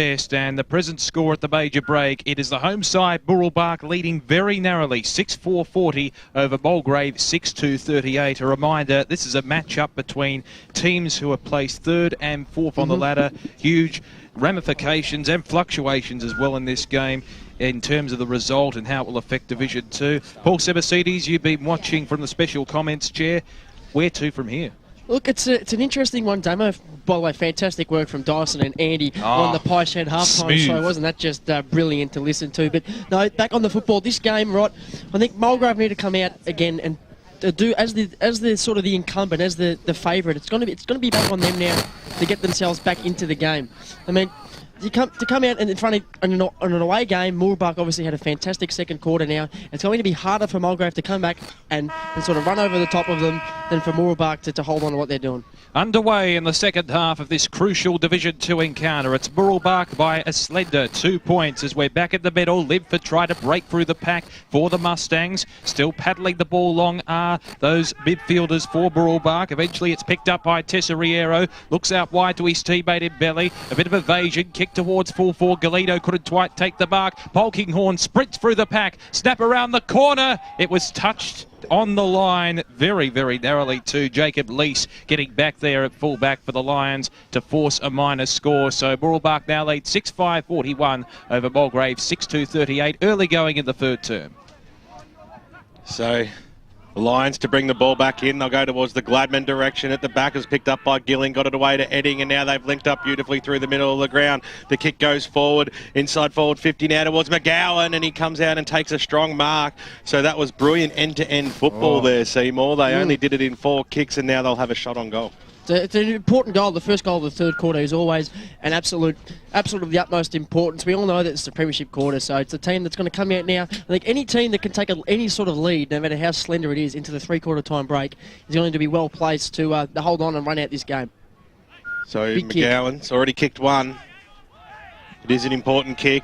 best, and the present score at the major break, it is the home side, Mooroolbark, leading very narrowly, 6-4-40 over Mulgrave, 6-2-38. A reminder, this is a match-up between teams who are placed third and fourth on the ladder. Huge ramifications and fluctuations as well in this game in terms of the result and how it will affect Division 2. Paul Sebasides, you've been watching from the special comments chair. Where to from here? Look, it's an interesting one, Damo. By the way, fantastic work from Dyson and Andy on the Pie Shed halftime show. Wasn't that just brilliant to listen to? But no, back on the football, this game, right? I think Mulgrave need to come out again and do as the sort of the incumbent, as the favourite. It's going to be back on them now to get themselves back into the game. I mean, to come out in front of on an away game, Mooroolbark obviously had a fantastic second quarter now. It's going to be harder for Mulgrave to come back and sort of run over the top of them than for Mooroolbark to hold on to what they're doing. Underway in the second half of this crucial Division 2 encounter. It's Mooroolbark by a slender 2 points as we're back in the middle. Libford try to break through the pack for the Mustangs. Still paddling the ball long are those midfielders for Mooroolbark. Eventually it's picked up by Tesoriero. Looks out wide to his teammate in belly. A bit of evasion. Kick towards full forward. Galito couldn't quite take the mark. Polkinghorn sprints through the pack. Snap around the corner. It was touched on the line very, very narrowly to Jacob Lease, getting back there at full back for the Lions to force a minor score. So Mooroolbark now lead 6-5-41 over Mulgrave, 6-2-38, early going in the third term. So the Lions to bring the ball back in. They'll go towards the Gladman direction. At the back is picked up by Gilling, got it away to Edding, and now they've linked up beautifully through the middle of the ground. The kick goes forward, inside forward 50 now towards McGowan, and he comes out and takes a strong mark. So that was brilliant end-to-end football there, Seymour. They only did it in 4 kicks, and now they'll have a shot on goal. It's an important goal. The first goal of the third quarter is always an absolute of the utmost importance. We all know that it's the premiership quarter, so it's a team that's going to come out now. I think any team that can take any sort of lead, no matter how slender it is, into the three-quarter time break is going to be well placed to hold on and run out this game. So McGowan's already kicked one. It is an important kick.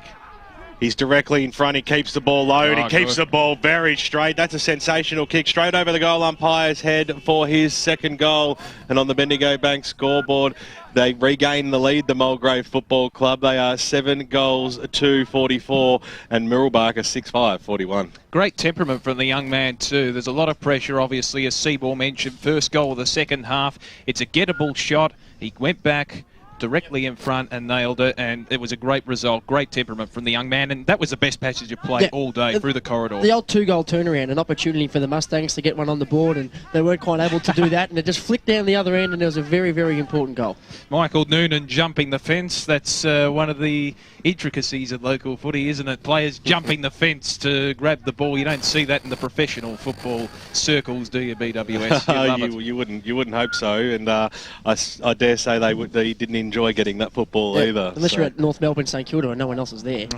He's directly in front. He keeps the ball low and he keeps the ball very straight. That's a sensational kick straight over the goal umpire's head for his second goal. And on the Bendigo Bank scoreboard, they regain the lead, the Mulgrave Football Club. They are 7 goals to 44 and Mooroolbark are 6-5-41. Great temperament from the young man too. There's a lot of pressure, obviously, as Seymour mentioned. First goal of the second half. It's a gettable shot. He went back directly in front and nailed it, and it was a great result. Great temperament from the young man, and that was the best passage of play all day through the corridor. The old 2-goal turnaround, an opportunity for the Mustangs to get one on the board, and they weren't quite able to do that, and it just flicked down the other end, and it was a very, very important goal. Michael Noonan jumping the fence. That's one of the intricacies of local footy, isn't it? Players jumping the fence to grab the ball. You don't see that in the professional football circles, do you, BWS? You wouldn't hope so, and I dare say they didn't enjoy getting that football either. Unless you're at North Melbourne St Kilda and no one else is there.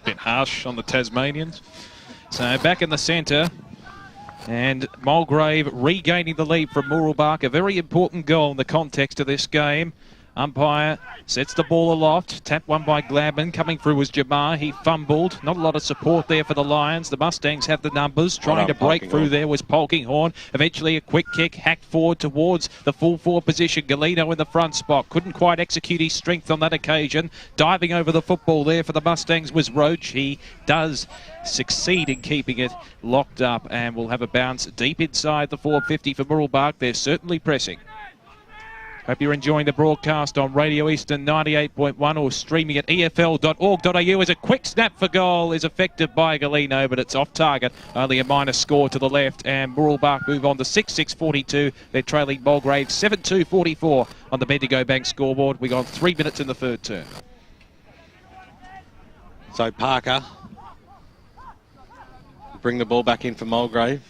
Bit harsh on the Tasmanians. So back in the centre, and Mulgrave regaining the lead from Mooroolbark. A very important goal in the context of this game. Umpire sets the ball aloft. Tapped one by Gladman. Coming through was Jamar. He fumbled. Not a lot of support there for the Lions. The Mustangs have the numbers. Trying to break through there was Polkinghorn. Eventually a quick kick. Hacked forward towards the full forward position. Galino in the front spot. Couldn't quite execute his strength on that occasion. Diving over the football there for the Mustangs was Roach. He does succeed in keeping it locked up and will have a bounce deep inside the 450 for Mooroolbark. They're certainly pressing. Hope you're enjoying the broadcast on Radio Eastern 98.1 or streaming at efl.org.au as a quick snap for goal is effective by Galino, but it's off target. Only a minor score to the left, and Mooroolbark move on to 6-6-42. They're trailing Mulgrave 7-2-44 on the Bendigo Bank scoreboard. We've gone 3 minutes in the third term. So Parker bring the ball back in for Mulgrave.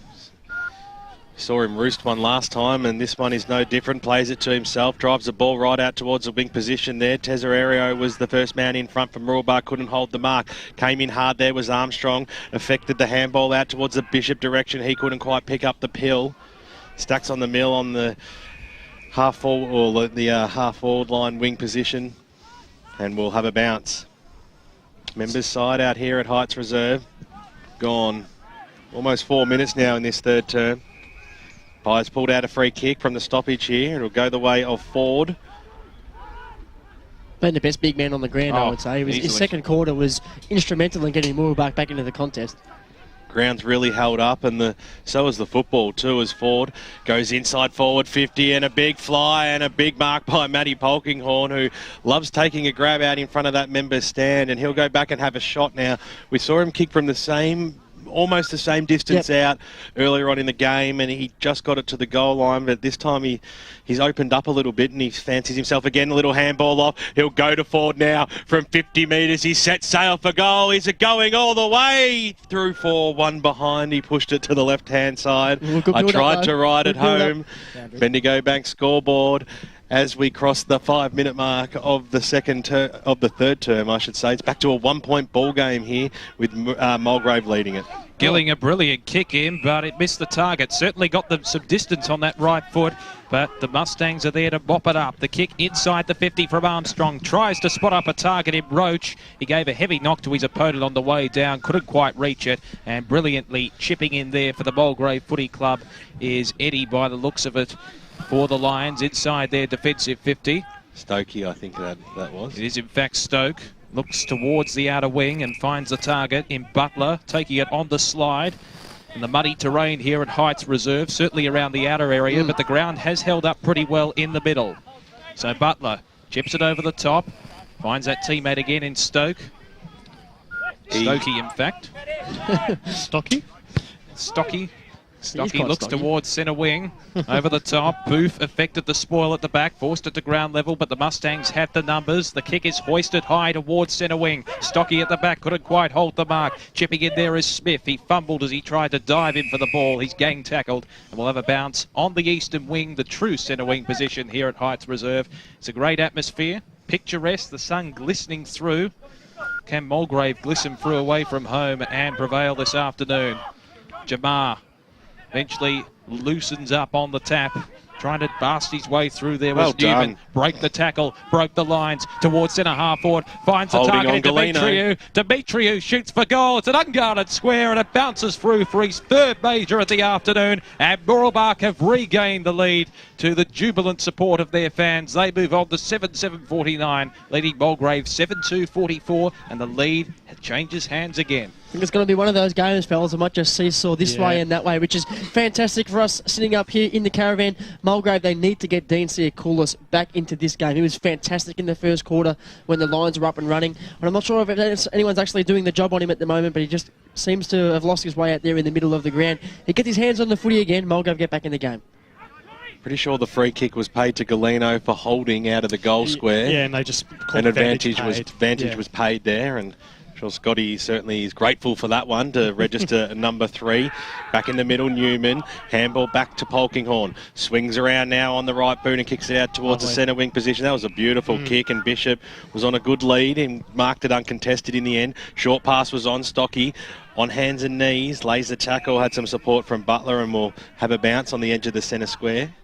Saw him roost one last time, and this one is no different. Plays it to himself, drives the ball right out towards the wing position there. Tesoriero was the first man in front from Mooroolbark, couldn't hold the mark. Came in hard there was Armstrong, affected the handball out towards the Bishop direction. He couldn't quite pick up the pill. Stacks on the mill on the half forward, or the half forward line wing position, and we'll have a bounce. Members side out here at Heights Reserve. Gone. Almost 4 minutes now in this third term. Pies pulled out a free kick from the stoppage here. It'll go the way of Ford. Been the best big man on the ground, I would say. His second quarter was instrumental in getting Mooroolbark back into the contest. Ground's really held up, and so is the football too, as Ford goes inside forward 50, and a big fly and a big mark by Matty Polkinghorne, who loves taking a grab out in front of that member's stand, and he'll go back and have a shot now. We saw him kick from almost the same distance out earlier on in the game, and he just got it to the goal line, but this time he's opened up a little bit and he fancies himself again. A little handball off. He'll go to Ford now from 50 metres. He's set sail for goal. Is it going all the way through for one behind? He pushed it to the left-hand side. I tried to ride it home. Bendigo Bank scoreboard as we cross the 5-minute mark of the third term, I should say. It's back to a 1-point ball game here with Mulgrave leading it. Gilling a brilliant kick in, but it missed the target. Certainly got them some distance on that right foot, but the Mustangs are there to mop it up. The kick inside the 50 from Armstrong. Tries to spot up a target in Roach. He gave a heavy knock to his opponent on the way down. Couldn't quite reach it. And brilliantly chipping in there for the Mulgrave Footy Club is Eddie, by the looks of it, for the Lions inside their defensive 50. Stokey, I think that was. It is in fact Stoke. Looks towards the outer wing and finds the target in Butler, taking it on the slide. In the muddy terrain here at Heights Reserve, certainly around the outer area, but the ground has held up pretty well in the middle. So Butler chips it over the top, finds that teammate again in Stoke. Stokey, in fact. Stocky? Stocky looks towards centre wing, over the top. Booth affected the spoil at the back, forced it to ground level, but the Mustangs have the numbers. The kick is hoisted high towards centre wing. Stocky at the back couldn't quite hold the mark. Chipping in there is Smith. He fumbled as he tried to dive in for the ball. He's gang tackled, and we'll have a bounce on the eastern wing, the true centre wing position here at Heights Reserve. It's a great atmosphere, picturesque, the sun glistening through. Can Mulgrave glisten through away from home and prevail this afternoon? Jamar eventually loosens up on the tap, trying to bust his way through there. Was Newman. Break the tackle, broke the lines towards centre half forward, finds the target in Demetriou. Demetriou shoots for goal. It's an unguarded square and it bounces through for his third major of the afternoon. And Mooroolbark have regained the lead to the jubilant support of their fans. They move on to 7-7-49, leading Mulgrave 7-2-44, and the lead changes hands again. I think it's going to be one of those games, fellas. I might just seesaw this way and that way, which is fantastic for us sitting up here in the caravan. Mulgrave, they need to get Dean Siakoulis back into this game. He was fantastic in the first quarter when the Lions were up and running. And I'm not sure if anyone's actually doing the job on him at the moment, but he just seems to have lost his way out there in the middle of the ground. He gets his hands on the footy again. Mulgrave get back in the game. Pretty sure the free kick was paid to Galeno for holding out of the goal square. Yeah, and they just called advantage was paid there, and sure Scotty certainly is grateful for that one to register number 3. Back in the middle, Newman. Handball back to Polkinghorne. Swings around now on the right boot and kicks it out towards the centre wing position. That was a beautiful kick, and Bishop was on a good lead and marked it uncontested in the end. Short pass was on Stocky. On hands and knees, lays the tackle, had some support from Butler, and will have a bounce on the edge of the centre square.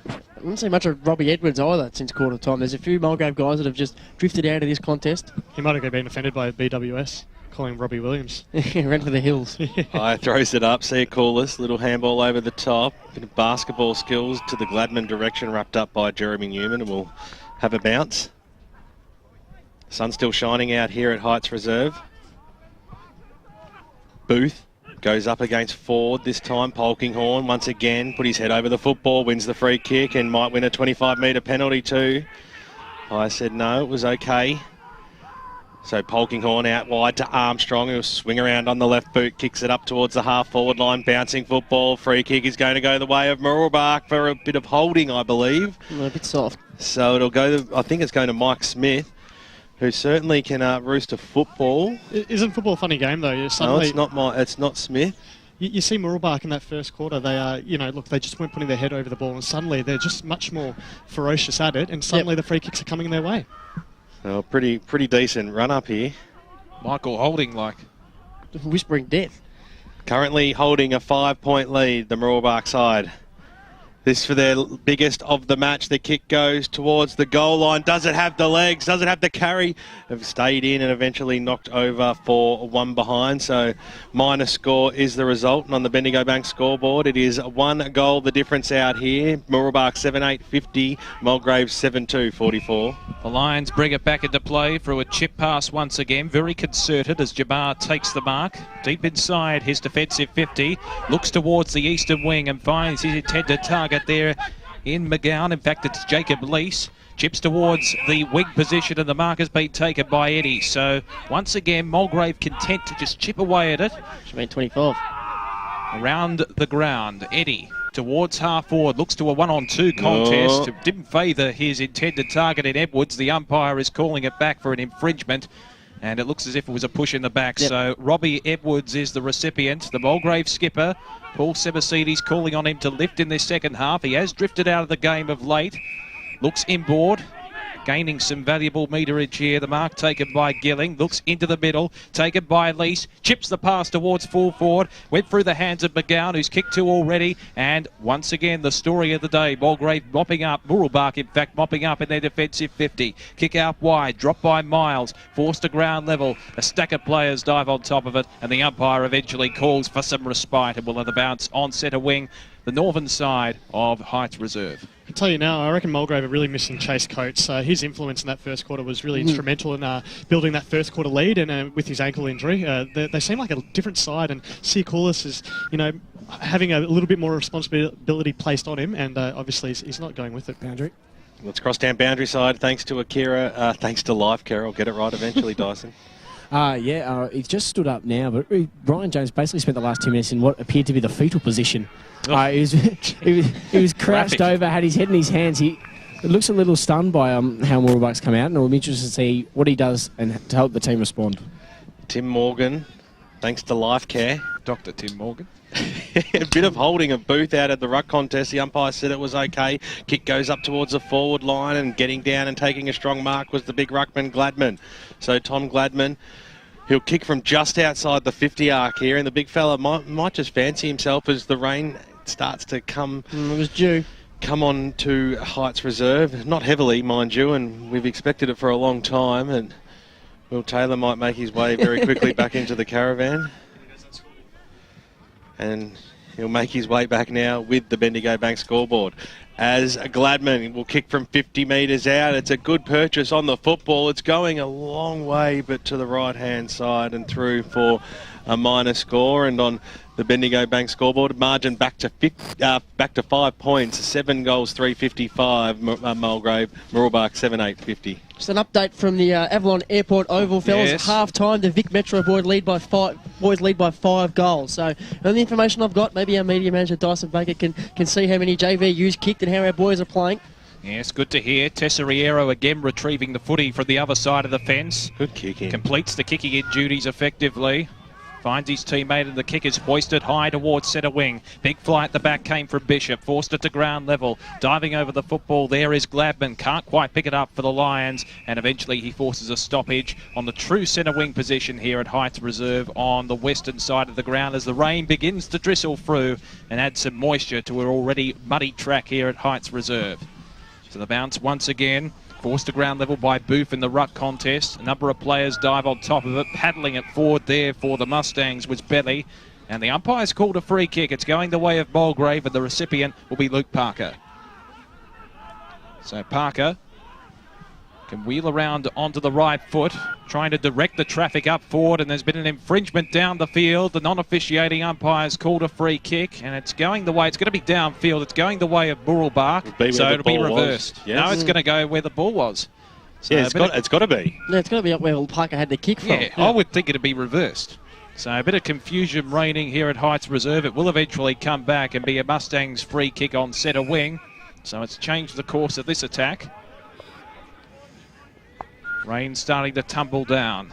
I didn't see much of Robbie Edwards either since quarter time. There's a few Mulgrave guys that have just drifted out of this contest. He might have been offended by BWS, calling him Robbie Williams. Ran for the hills. Throws it up, Siakoulis, little handball over the top. Bit of basketball skills to the Gladman direction, wrapped up by Jeremy Newman, and will have a bounce. Sun's still shining out here at Heights Reserve. Booth goes up against Ford this time. Polkinghorne once again put his head over the football, wins the free kick and might win a 25-metre penalty too. I said no, it was okay. So Polkinghorne out wide to Armstrong, who'll swing around on the left boot, kicks it up towards the half-forward line, bouncing football. Free kick is going to go the way of Mooroolbark for a bit of holding, I believe. A bit soft. So it'll go, I think it's going to Mike Smith, who certainly can roost a football. Isn't football a funny game, though? No, it's not Smith. You see Mooroolbark in that first quarter, they are, they just weren't putting their head over the ball, and suddenly they're just much more ferocious at it, and suddenly the free kicks are coming their way. Oh, pretty decent run up here. Michael holding like whispering death. Currently holding a 5-point lead, the Mooroolbark side. This for their biggest of the match. The kick goes towards the goal line. Does it have the legs? Does it have the carry? Have stayed in and eventually knocked over for one behind. So minus score is the result. And on the Bendigo Bank scoreboard, it is 1 goal the difference out here. Mooroolbark 7-8-50. Mulgrave 7-2-44. The Lions bring it back into play through a chip pass once again. Very concerted as Jabbar takes the mark. Deep inside his defensive 50. Looks towards the eastern wing and finds his intended target there in McGowan. In fact, it's Jacob Lease. Chips towards the wing position and the mark has been taken by Eddie. So once again, Mulgrave content to just chip away at it. Should be 25. Around the ground, Eddie towards half forward, looks to a 1-on-2 contest. Didn't favour his intended target in Edwards. The umpire is calling it back for an infringement. And it looks as if it was a push in the back. Yep. So Robbie Edwards is the recipient. The Mulgrave skipper, Paul Sebasides, calling on him to lift in this second half. He has drifted out of the game of late. Looks inboard, gaining some valuable meterage here. The mark taken by Gilling. Looks into the middle, taken by Lease. Chips the pass towards full forward. Went through the hands of McGowan, who's kicked two already. And once again, the story of the day. Mulgrave mopping up, Mooroolbark in fact, mopping up in their defensive 50. Kick out wide, dropped by Miles. Forced to ground level. A stack of players dive on top of it. And the umpire eventually calls for some respite and will have the bounce on centre wing, the northern side of Heights Reserve. I tell you now, I reckon Mulgrave are really missing Chase Coates. His influence in that first quarter was really instrumental in building that first quarter lead, and with his ankle injury, they seem like a different side, and Siakoulis is, having a little bit more responsibility placed on him, and obviously he's not going with it. Boundary. Let's cross down boundary side, thanks to Akira, thanks to Life Care. I'll get it right eventually, Dyson. He's just stood up now, but Ryan Jones basically spent the last 2 minutes in what appeared to be the fetal position. He was crouched over, had his head in his hands. He looks a little stunned by how Mooroolbark's come out, and I'm interested to see what he does and to help the team respond. Tim Morgan, thanks to Life Care. Dr. Tim Morgan. A bit of holding of Booth out at the ruck contest. The umpire said it was okay. Kick goes up towards the forward line, and getting down and taking a strong mark was the big ruckman Gladman. So Tom Gladman, he'll kick from just outside the 50 arc here, and the big fella might just fancy himself as the rain starts to come. It was due. Come on to Heights Reserve. Not heavily, mind you, and we've expected it for a long time. And Will Taylor might make his way very quickly back into the caravan. And he'll make his way back now with the Bendigo Bank scoreboard. As Gladman will kick from 50 metres out. It's a good purchase on the football. It's going a long way, but to the right-hand side and through for a minor score. And on the Bendigo Bank scoreboard, margin back to 5 points. 7 goals, 355. Mulgrave, Mooroolbark 7-8-50. Just an update from the Avalon Airport Oval, fellas. Yes. Half time, the Vic Metro boys lead by 5 goals. So, on the information I've got, maybe our media manager Dyson Baker can see how many JVUs kicked and how our boys are playing. Yes, good to hear. Tessariero again retrieving the footy from the other side of the fence. Good kicking. Completes the kicking in duties effectively. Finds his teammate and the kick is hoisted high towards centre wing. Big fly at the back came from Bishop. Forced it to ground level. Diving over the football there is Gladman. Can't quite pick it up for the Lions. And eventually he forces a stoppage on the true centre wing position here at Heights Reserve on the western side of the ground as the rain begins to drizzle through and add some moisture to an already muddy track here at Heights Reserve. So the bounce once again. Forced to ground level by Booth in the ruck contest. A number of players dive on top of it. Paddling it forward there for the Mustangs was Belly. And the umpire's called a free kick. It's going the way of Mulgrave, and the recipient will be Luke Parker. So Parker can wheel around onto the right foot, trying to direct the traffic up forward, and there's been an infringement down the field. The non-officiating umpire's called a free kick, and it's going the way, it's going to be downfield, it's going the way of Mooroolbark, so it'll be reversed. Yes. No, it's going to go where the ball was. So yeah, it's got to be. Yeah, it's got to be up where Parker had the kick from. Yeah, I would think it'd be reversed. So a bit of confusion reigning here at Heights Reserve. It will eventually come back and be a Mustangs free kick on centre wing. So it's changed the course of this attack. Rain starting to tumble down.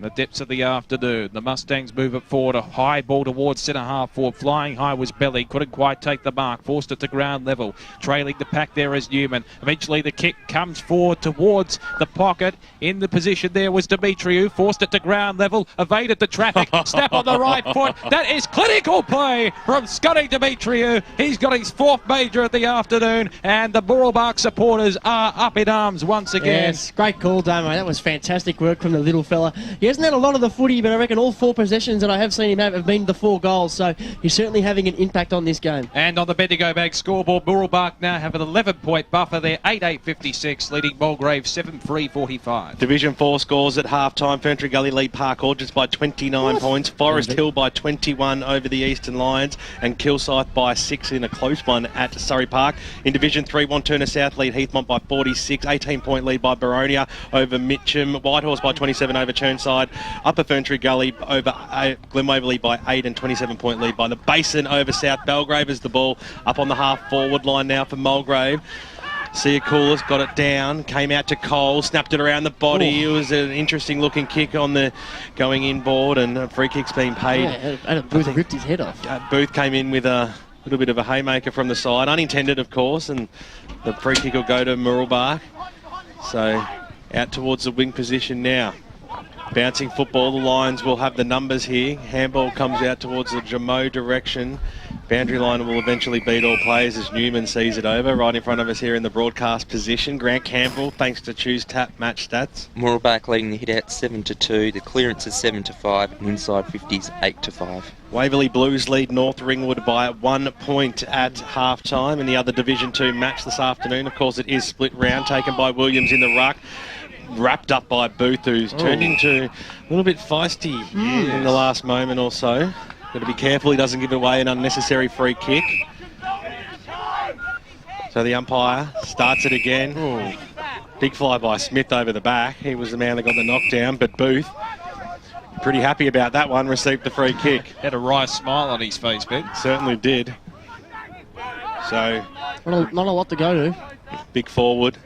the depths of the afternoon. The Mustangs move it forward. A high ball towards centre half forward. Flying high was Belly. Couldn't quite take the mark. Forced it to ground level. Trailing the pack there is Newman. Eventually the kick comes forward towards the pocket. In the position there was Demetriou. Forced it to ground level. Evaded the traffic. Snap on the right foot. That is clinical play from Scotty Demetriou. He's got his 4th major of the afternoon. And the Mooroolbark supporters are up in arms once again. Yes, great call, Damo. That was fantastic work from the little fella. He hasn't had a lot of the footy, but I reckon all 4 possessions that I have seen him have been the 4 goals, so he's certainly having an impact on this game. And on the Bendigo Bag scoreboard, Mooroolbark now have an 11-point buffer there, 8-8-56, leading Mulgrave 7-3-45. Division 4 scores at half-time. Ferntree Gully lead Park Orchards by 29 points. Forest Hill by 21 over the Eastern Lions, and Kilsyth by 6 in a close one at Surrey Park. In Division 3, Wanturna South lead Heathmont by 46, 18-point lead by Baronia over Mitcham, Whitehorse by 27 over Churnside, Upper Ferntree Gully over Glen Waverley by 8, and 27-point lead by the Basin over South Belgrave as the ball up on the half-forward line now for Mulgrave. Siakoulis got it down, came out to Cole, snapped it around the body. It was an interesting-looking kick on the going in board, and a free kick's been paid. Yeah, Booth ripped his head off. Booth came in with a little bit of a haymaker from the side, unintended, of course, and the free kick will go to Mooroolbark. So out towards the wing position now. Bouncing football, the Lions will have the numbers here. Handball comes out towards the Jamo direction. Boundary line will eventually beat all players as Newman sees it over. Right in front of us here in the broadcast position, Grant Campbell, thanks to Choose Tap Match Stats. Mooroolbark leading the hit out 7-2, the clearance is 7-5, and inside 50s 8-5. Waverley Blues lead North Ringwood by 1 point at half-time. In the other Division 2 match this afternoon, of course, it is split round, taken by Williams in the ruck. Wrapped up by Booth, who's turned into a little bit feisty in the last moment or so. Got to be careful he doesn't give away an unnecessary free kick. So the umpire starts it again. Ooh. Big fly by Smith over the back. He was the man that got the knockdown, but Booth, pretty happy about that one, received the free kick. Had a wry smile on his face, Ben. Certainly did. So Not a lot to go to. big forward.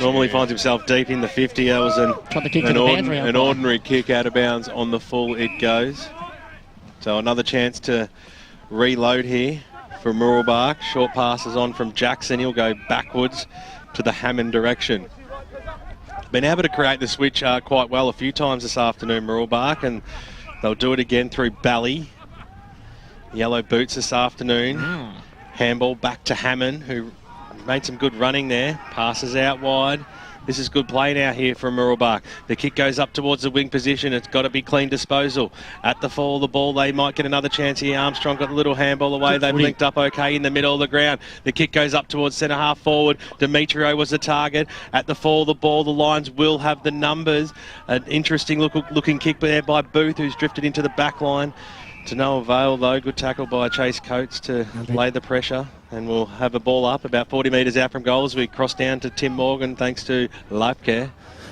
Normally finds himself deep in the 50. That was an ordinary kick out of bounds on the full it goes. So another chance to reload here for Mooroolbark. Short passes on from Jackson. He'll go backwards to the Hammond direction. Been able to create the switch quite well a few times this afternoon, Mooroolbark, and they'll do it again through Bally. Yellow boots this afternoon. Handball back to Hammond, who made some good running there. Passes out wide. This is good play now here from Mooroolbark. The kick goes up towards the wing position. It's got to be clean disposal. At the fall of the ball, they might get another chance here. Armstrong got a little handball away. They've linked up okay in the middle of the ground. The kick goes up towards centre half forward. Demetrio was the target. At the fall of the ball, the Lions will have the numbers. An interesting looking kick there by Booth, who's drifted into the back line. To no avail, though. Good tackle by Chase Coates to lay the pressure. And we'll have a ball up about 40 metres out from goal as we cross down to Tim Morgan, thanks to Life Care.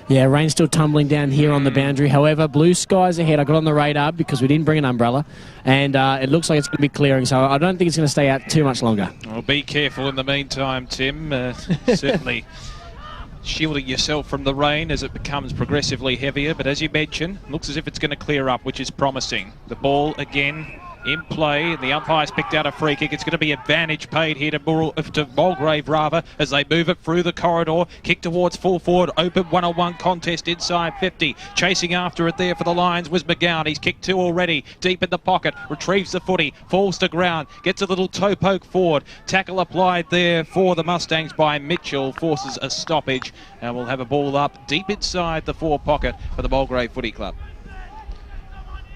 Yeah, rain still tumbling down here on the boundary. However, blue skies ahead. I got on the radar because we didn't bring an umbrella. And it looks like it's going to be clearing, so I don't think it's going to stay out too much longer. Well, be careful in the meantime, Tim. Certainly shielding yourself from the rain as it becomes progressively heavier. But as you mentioned, looks as if it's going to clear up, which is promising. The ball again in play. The umpire's picked out a free kick. It's going to be advantage paid here to Mulgrave rather as they move it through the corridor. Kick towards full forward. Open one-on-one contest inside 50. Chasing after it there for the Lions was McGowan. He's kicked 2 already. Deep in the pocket. Retrieves the footy. Falls to ground. Gets a little toe poke forward. Tackle applied there for the Mustangs by Mitchell. Forces a stoppage. And we'll have a ball up deep inside the forward pocket for the Mulgrave Footy Club.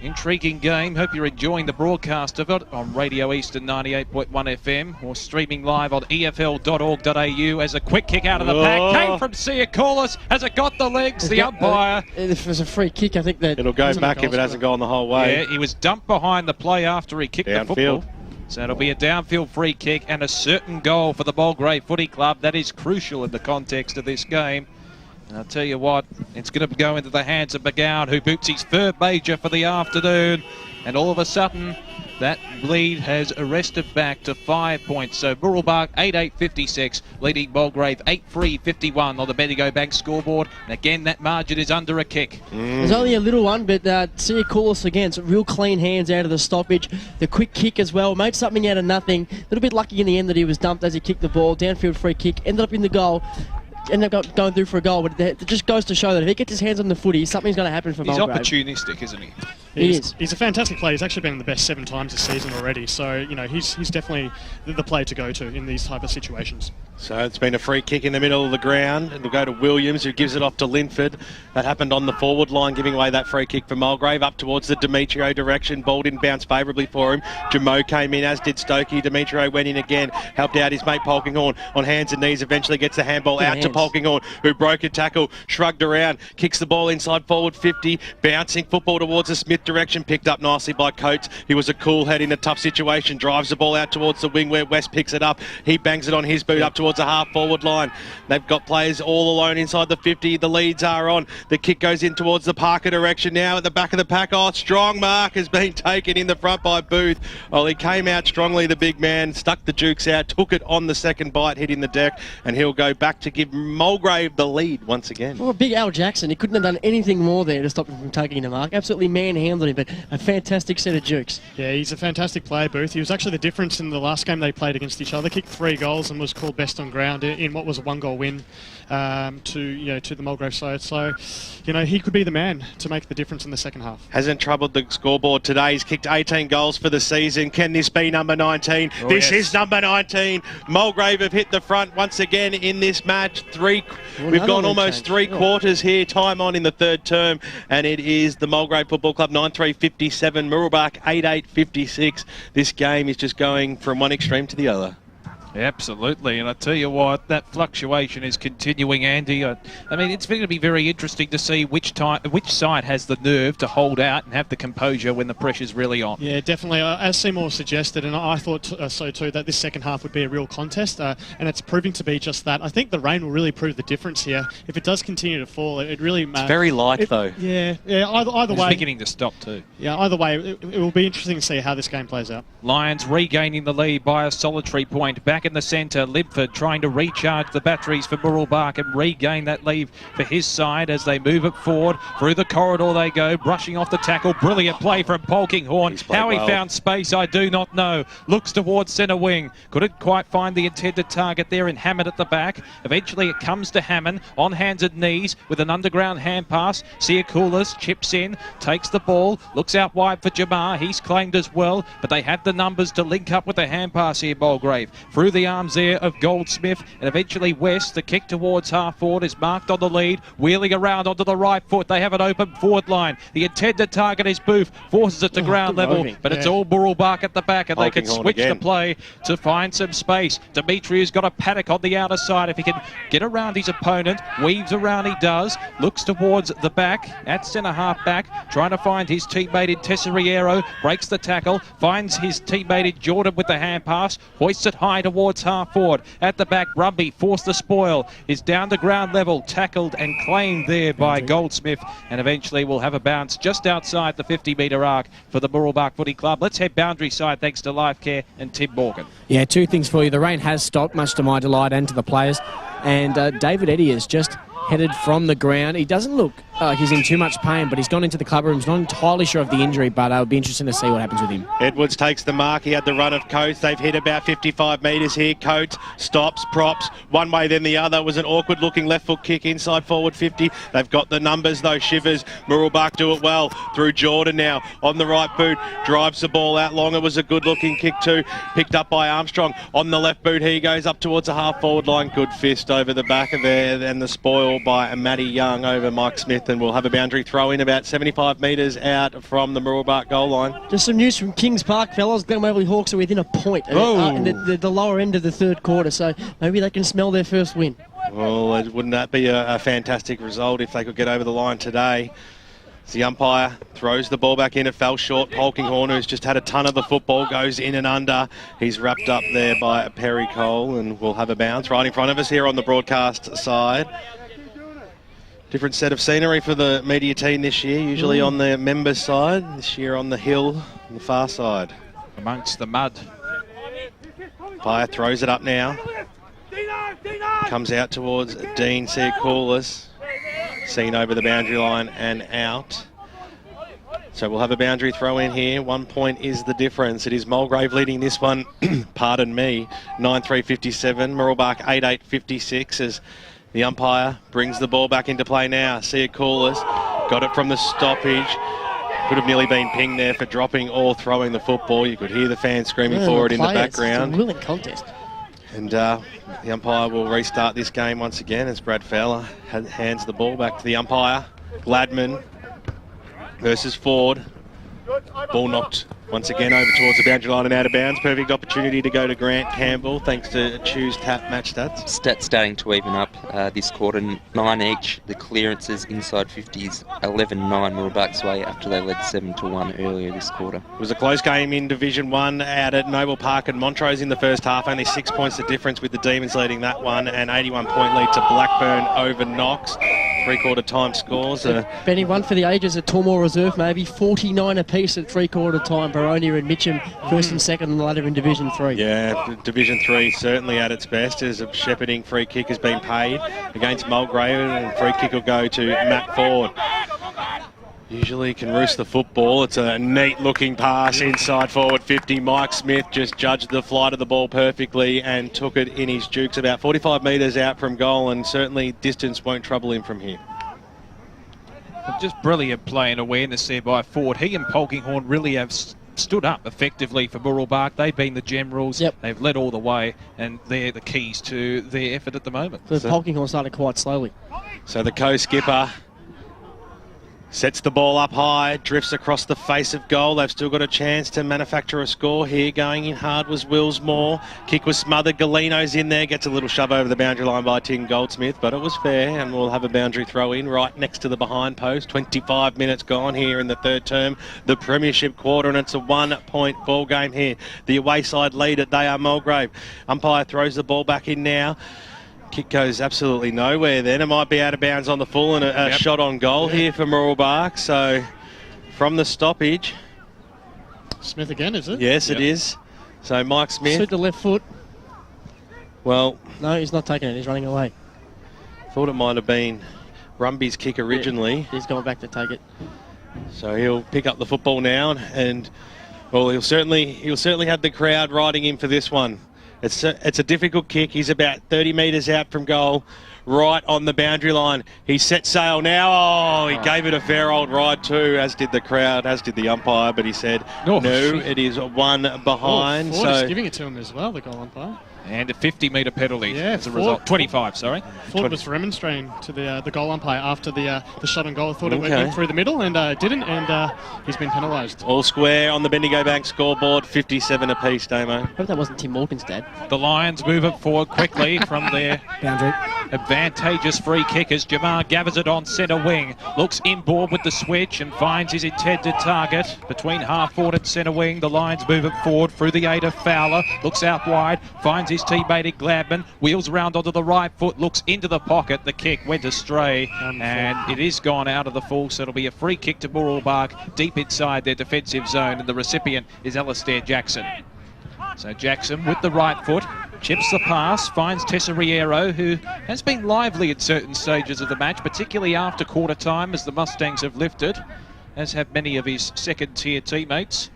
Intriguing game. Hope you're enjoying the broadcast of it on Radio Eastern 98.1 FM or streaming live on efl.org.au as a quick kick out of the pack came from Siakoulis. Has it got the legs? The umpire. If it was a free kick, I think that it'll go back if it hasn't gone the whole way. Yeah, he was dumped behind the play after he kicked the football. So it'll be a downfield free kick and a certain goal for the Mulgrave Footy Club. That is crucial in the context of this game. And I'll tell you what, it's going to go into the hands of McGowan, who boots his third major for the afternoon. And all of a sudden, that lead has arrested back to 5 points. So Mooroolbark 8-8-56, leading Mulgrave 8-3-51 on the Bendigo Bank scoreboard. And again, that margin is under a kick. There's only a little one, but Sia Coulis again, some real clean hands out of the stoppage. The quick kick as well, made something out of nothing. A little bit lucky in the end that he was dumped as he kicked the ball. Downfield free kick, ended up in the goal. Ended up going through for a goal, but it just goes to show that if he gets his hands on the footy, something's going to happen for Mulgrave. He's opportunistic, isn't he? He's a fantastic player. He's actually been the best 7 times this season already. So, you know, he's definitely the player to go to in these type of situations. So it's been a free kick in the middle of the ground. It'll go to Williams, who gives it off to Linford. That happened on the forward line, giving away that free kick for Mulgrave. Up towards the Demetrio direction. Ball didn't bounce favourably for him. Jamo came in, as did Stokey. Demetrio went in again, helped out his mate Polkinghorn on hands and knees. Eventually gets the handball out to Polkinghorn, who broke a tackle, shrugged around, kicks the ball inside forward 50, bouncing football towards the Smith direction, picked up nicely by Coates. He was a cool head in a tough situation, drives the ball out towards the wing where West picks it up. He bangs it on his boot up towards the half forward line. They've got players all alone inside the 50. The leads are on. The kick goes in towards the Parker direction now at the back of the pack. Oh, strong mark has been taken in the front by Booth. Oh, he came out strongly, the big man, stuck the jukes out, took it on the second bite, hitting the deck, and he'll go back to give Mulgrave the lead once again. Well, big Al Jackson, he couldn't have done anything more there to stop him from taking the mark. Absolutely manhandled him, but a fantastic set of jukes. Yeah, he's a fantastic player, Booth. He was actually the difference in the last game they played against each other. Kicked 3 goals and was called best on ground in what was a 1-goal win to the Mulgrave side. So, you know, he could be the man to make the difference in the second half. Hasn't troubled the scoreboard today. He's kicked 18 goals for the season. Can this be number 19? Oh, this yes. is number 19. Mulgrave have hit the front once again in this match. We've gone almost 3 quarters here. Time on in the third term, and it is the Mulgrave Football Club 9-3-57, Mooroolbark 8-8-56. This game is just going from one extreme to the other. Absolutely, and I tell you what, that fluctuation is continuing, Andy. I mean, it's going to be very interesting to see which side has the nerve to hold out and have the composure when the pressure's really on. Yeah, definitely. As Seymour suggested, and I thought so too, that this second half would be a real contest, and it's proving to be just that. I think the rain will really prove the difference here. If it does continue to fall, it really... It's very light, though. Yeah. Either way... It's beginning to stop too. Yeah, either way, it will be interesting to see how this game plays out. Lions regaining the lead by a solitary point. Back in the centre, Linford trying to recharge the batteries for Mooroolbark and regain that lead for his side as they move it forward. Through the corridor they go, brushing off the tackle. Brilliant play from Polkinghorn. How he found space, I do not know. Looks towards centre wing. Couldn't quite find the intended target there in Hammond at the back. Eventually it comes to Hammond on hands and knees with an underground hand pass. Sia Coulis chips in, takes the ball, looks out wide for Jamar. He's claimed as well, but they had the numbers to link up with the hand pass here, Mulgrave. Through the arms there of Goldsmith, and eventually West. The kick towards half forward is marked on the lead, wheeling around onto the right foot. They have an open forward line. The intended target is Booth, forces it to ground level, but it's all Mooroolbark at the back, and they can switch the play to find some space. Dimitri's got a paddock on the outer side. If he can get around his opponent, weaves around, he does, looks towards the back, at centre half back, trying to find his teammate in Tesseriero, breaks the tackle, finds his teammate in Jordan with the hand pass, hoists it high towards half forward. At the back, Brumby forced the spoil, is down to ground level, tackled and claimed there by Goldsmith, and eventually will have a bounce just outside the 50-metre arc for the Mooroolbark Footy Club. Let's head boundary side thanks to Life Care and Tim Morgan. Yeah, 2 things for you. The rain has stopped, much to my delight and to the players, and David Eddy has just headed from the ground. He doesn't look like he's in too much pain, but he's gone into the club room. He's not entirely sure of the injury, but it'll be interesting to see what happens with him. Edwards takes the mark. He had the run of Coates. They've hit about 55 metres here. Coates stops, props, one way then the other. It was an awkward looking left foot kick inside forward 50. They've got the numbers though. Shivers. Mooroolbark do it well through Jordan now on the right boot. Drives the ball out long. It was a good looking kick too. Picked up by Armstrong on the left boot. He goes up towards the half forward line. Good fist over the back of there. And the spoil by Matty Young over Mike Smith, and we'll have a boundary throw in about 75 metres out from the Mooroolbark goal line. Just some news from Kings Park, fellas. Glen Waverley Hawks are within a point in the lower end of the third quarter, so maybe they can smell their first win. Well, wouldn't that be a fantastic result if they could get over the line today? As the umpire throws the ball back in, it fell short. Polkinghorn, who's just had a ton of the football, goes in and under. He's wrapped up there by Perry Cole, and we'll have a bounce right in front of us here on the broadcast side. Different set of scenery for the media team this year, usually on the members' side. This year on the hill, on the far side. amongst the mud. Umpire throws it up now. Comes out towards Dean Siakoulis. Seen over the boundary line and out. So we'll have a boundary throw in here. 1 point is the difference. It is Mulgrave leading this one, pardon me, 9-3-57. Mooroolbark 8-8-56 as the umpire brings the ball back into play now. Siakoulis got it from the stoppage. Could have nearly been pinged there for dropping or throwing the football. You could hear the fans screaming for it in the background. It's a willing contest. And the umpire will restart this game once again as Brad Fowler hands the ball back to the umpire. Gladman versus Ford. Ball knocked once again over towards the boundary line and out of bounds. Perfect opportunity to go to Grant Campbell thanks to Choose Tap Match Stats. Stats starting to even up this quarter, 9 each. The clearances inside 50s, 11-9 Mooroolbark's way after they led 7-1 earlier this quarter. It was a close game in Division 1 out at Noble Park and Montrose in the first half. Only 6 points the difference with the Demons leading that one, and 81-point lead to Blackburn over Knox. Three-quarter time scores. Benny, one for the ages at Tormore Reserve, maybe 49 apiece at three-quarter time. Baronia and Mitcham first and second on the ladder in Division 3. Yeah, Division 3 certainly at its best as a shepherding free kick has been paid against Mulgrave, and free kick will go to Matt Ford. Usually can roost the football. It's a neat looking pass inside forward 50. Mike Smith just judged the flight of the ball perfectly and took it in his jukes about 45 metres out from goal, and certainly distance won't trouble him from here. Just brilliant play and awareness there by Ford. He and Polkinghorne really have stood up effectively for Mooroolbark. They've been the generals. Yep. They've led all the way, and they're the keys to their effort at the moment. So Polkinghorne started quite slowly. So the co-skipper sets the ball up high, drifts across the face of goal. They've still got a chance to manufacture a score here. Going in hard was Willsmore. Kick was smothered. Galino's in there. Gets a little shove over the boundary line by Tim Goldsmith, but it was fair, and we'll have a boundary throw in right next to the behind post. 25 minutes gone here in the third term, the Premiership quarter, and it's a 1-point ball game here. The away side lead it. They are Mulgrave. Umpire throws the ball back in now. Kick goes absolutely nowhere then. It might be out of bounds on the full, and a shot on goal here for Mooroolbark. So from the stoppage. Smith again, is it? Yes, it is. So Mike Smith. Suit the left foot. Well. No, he's not taking it. He's running away. Thought it might have been Rumby's kick originally. Yeah, he's going back to take it. So he'll pick up the football now, and well, he'll certainly have the crowd riding him for this one. It's a difficult kick. He's about 30 metres out from goal, right on the boundary line. He's set sail now. Oh, he gave it a fair old ride too, as did the crowd, as did the umpire, but he said, no, it is one behind. Ford is giving it to him as well, the goal umpire. And a 50-metre penalty as a Ford, result. 25, sorry. Ford was remonstrating to the goal umpire after the shot on goal. Thought it went through the middle and didn't, and he's been penalised. All square on the Bendigo Bank scoreboard, 57 apiece, Damo. Hope that wasn't Tim Morgan's dad. The Lions move it forward quickly from their boundary. Advantageous free kick as Jamar gathers it on centre wing. Looks inboard with the switch and finds his intended target between half forward and centre wing. The Lions move it forward through the aid of Fowler. Looks out wide, finds his teammate at Gladman. Wheels around onto the right foot, looks into the pocket. The kick went astray and it is gone out of the full, so it'll be a free kick to Mooroolbark deep inside their defensive zone, and the recipient is Alistair Jackson. So Jackson with the right foot chips the pass, finds Tesoriero, who has been lively at certain stages of the match, particularly after quarter time as the Mustangs have lifted, as have many of his second-tier teammates.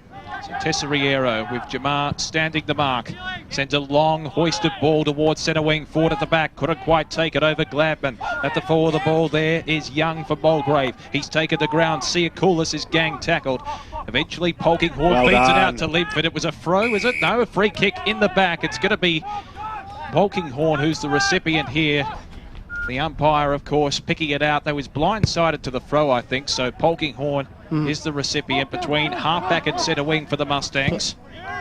So Tesoriero with Jamar standing the mark. Sends a long hoisted ball towards centre wing. Ford at the back. Couldn't quite take it over Gladman. At the forward of the ball there is Young for Mulgrave. He's taken the ground. Siakoulis is gang tackled. Eventually Polkinghorne feeds it out to Linford. It was a throw, is it? No, a free kick in the back. It's going to be Polkinghorne who's the recipient here. The umpire, of course, picking it out. They was blindsided to the throw, I think. So Polkinghorne is the recipient between halfback and centre wing for the Mustangs.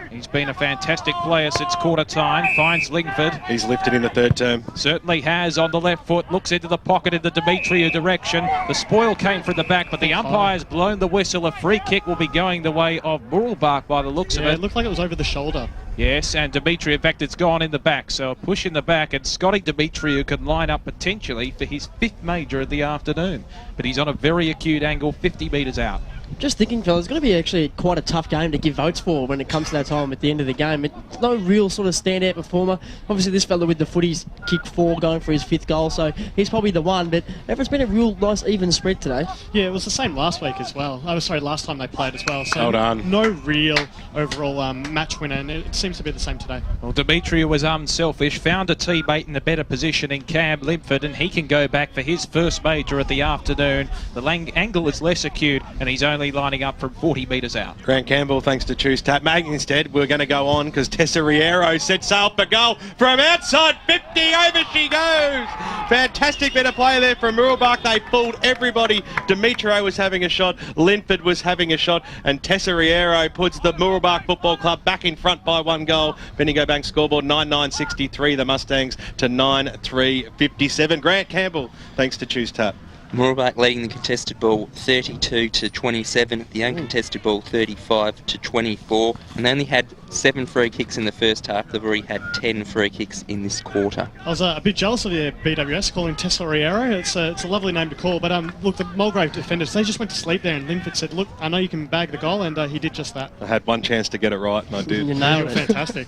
He's been a fantastic player since quarter time. Finds Lingford. He's lifted in the third term. Certainly has on the left foot. Looks into the pocket in the Demetriou direction. The spoil came from the back, but the umpire's blown the whistle. A free kick will be going the way of Mooroolbark by the looks of it. It looked like it was over the shoulder. Yes, and Demetriou, in fact, it's gone in the back. So a push in the back, and Scotty Demetriou can line up potentially for his 5th major of the afternoon. But he's on a very acute angle, 50 metres out. Just thinking, fellas, it's going to be actually quite a tough game to give votes for when it comes to that time at the end of the game. It's no real sort of standout performer. Obviously, this fella with the footy's kicked 4 going for his 5th goal, so he's probably the one. But it's been a real nice even spread today. Yeah, it was the same last week as well. Oh, sorry, last time they played as well. So Well done. no real overall match winner, and it seems to be the same today. Well, Demetria was unselfish, found a teammate in a better position in Cam Limford, and he can go back for his first major at the afternoon. The angle is less acute, and he's only lining up from 40 metres out. Grant Campbell, thanks to Choose Tap. Instead, we're going to go on because Tessa Riero sets sail for goal from outside 50. Over she goes. Fantastic bit of play there from Mooroolbark. They pulled everybody. Demetrio was having a shot. Linford was having a shot. And Tessa Riero puts the Mooroolbark Football Club back in front by 1 goal. Bendigo Bank scoreboard 9-9-63. The Mustangs to 9-3-57. Grant Campbell, thanks to Choose Tap. Mooroolbark leading the contested ball 32-27, the uncontested ball 35-24, and they only had 7 free kicks in the first half. They've already had 10 free kicks in this quarter. I was a bit jealous of the BWS calling Tessa Riero. It's a lovely name to call, but look, the Mulgrave defenders, they just went to sleep there, and Linford said, look, I know you can bag the goal, and he did just that. I had one chance to get it right, and I did. You nailed it. Fantastic.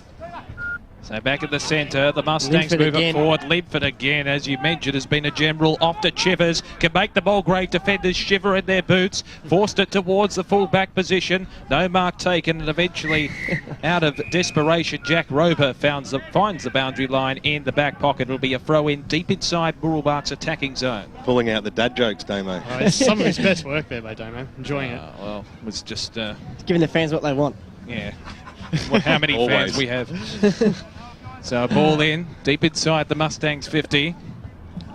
So back at the centre, the Mustangs Linford move again. it forward. Linford again, as you mentioned, has been a general off to Chivers. Can make the Mulgrave defenders shiver in their boots. Forced it towards the full-back position. No mark taken, and eventually, out of desperation, Jack Rober finds the boundary line in the back pocket. It'll be a throw-in deep inside Mooroolbark's attacking zone. Pulling out the dad jokes, Damo. Oh, it's some of his best work there by Damo. Enjoying it. Well, it was just, Giving the fans what they want. yeah. Well, how many fans Always. we have. So a ball in, deep inside the Mustangs 50.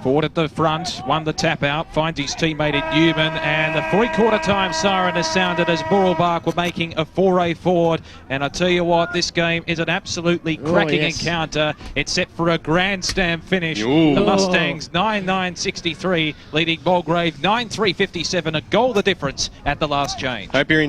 Ford at the front, won the tap out, finds his teammate in Newman, and the 3/4 time siren has sounded as Mooroolbark were making a foray forward. And I tell you what, this game is an absolutely cracking encounter. It's set for a grand slam finish. Ooh. The Mustangs 9-9-63, leading Mulgrave 9-3-57, a goal the difference at the last change. Hope you're